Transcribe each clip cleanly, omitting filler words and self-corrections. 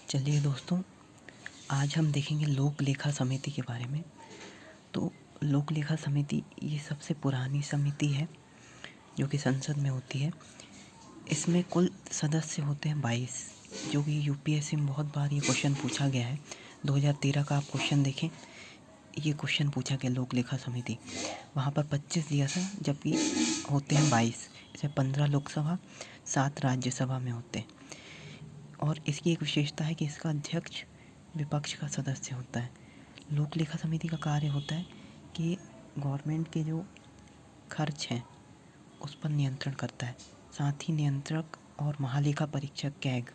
चलिए दोस्तों, आज हम देखेंगे लोक लेखा समिति के बारे में। तो लोक लेखा समिति ये सबसे पुरानी समिति है जो कि संसद में होती है। इसमें कुल सदस्य होते हैं 22, जो कि यूपीएससी में बहुत बार ये क्वेश्चन पूछा गया है। 2013 का आप क्वेश्चन देखें, ये क्वेश्चन पूछा गया लोक लेखा समिति, वहाँ पर 25 दिया था, जबकि होते हैं 22। इसमें 15 लोकसभा 7 राज्यसभा में होते हैं। और इसकी एक विशेषता है कि इसका अध्यक्ष विपक्ष का सदस्य होता है। लोक लेखा समिति का कार्य होता है कि गवर्नमेंट के जो खर्च हैं उस पर नियंत्रण करता है। साथ ही नियंत्रक और महालेखा परीक्षक कैग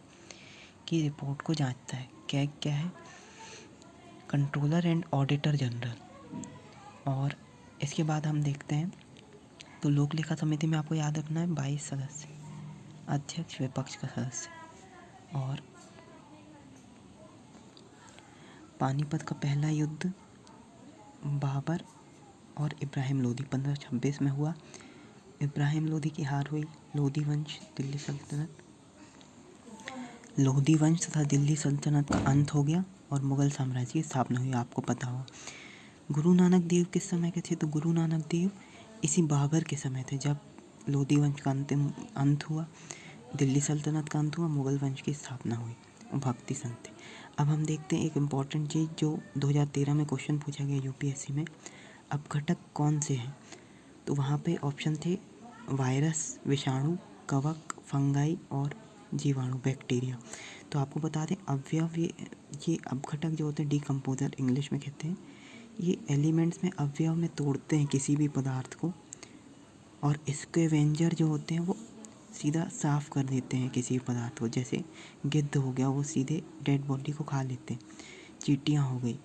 की रिपोर्ट को जांचता है। कैग क्या है? Controller and auditor general. और इसके बाद हम देखते हैं तो लोक लेखा समिति में आपको याद रखना है 22 सदस्य, अध्यक्ष विपक्ष का सदस्य। और पानीपत का पहला युद्ध बाबर और इब्राहिम लोदी 1526 में हुआ। इब्राहिम लोदी की हार हुई। लोदी वंश तथा दिल्ली सल्तनत का अंत हो गया और मुग़ल साम्राज्य की स्थापना हुई, आपको पता हो। गुरु नानक देव किस समय के थे? तो गुरु नानक देव इसी बाबर के समय थे, जब लोदी वंश का अंत हुआ, दिल्ली सल्तनत का अंत हुआ, मुग़ल वंश की स्थापना हुई। भक्ति संत थे। अब हम देखते हैं एक इम्पॉर्टेंट चीज़ जो 2013 में क्वेश्चन पूछा गया यूपीएससी में, अपघटक कौन से हैं? तो वहाँ पे ऑप्शन थे वायरस, विषाणु, कवक, फंगाई और जीवाणु, बैक्टीरिया। तो आपको बता दें अवयव, ये अपघटक जो होते हैं डिकम्पोजर इंग्लिश में कहते हैं, ये एलिमेंट्स में अवयव में तोड़ते हैं किसी भी पदार्थ को, और स्कैवेंजर जो होते हैं वो सीधा साफ़ कर देते हैं किसी पदार्थ को। जैसे गिद्ध हो गया, वो सीधे डेड बॉडी को खा लेते हैं। चींटियाँ हो गई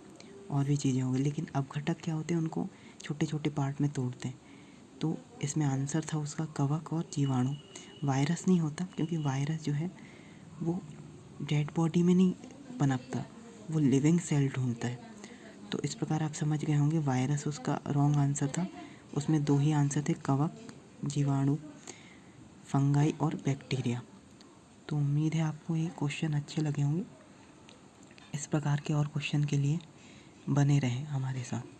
और भी चीज़ें हो गई। लेकिन अपघटक क्या होते हैं, उनको छोटे छोटे पार्ट में तोड़ते हैं। तो इसमें आंसर था उसका कवक और जीवाणु। वायरस नहीं होता, क्योंकि वायरस जो है वो डेड बॉडी में नहीं पनपता, वो लिविंग सेल ढूंढता है। तो इस प्रकार आप समझ गए होंगे वायरस उसका रॉन्ग आंसर था। उसमें 2 ही आंसर थे, कवक, जीवाणु, फंगाई और बैक्टीरिया। तो उम्मीद है आपको ये क्वेश्चन अच्छे लगे होंगे। इस प्रकार के और क्वेश्चन के लिए बने रहें हमारे साथ।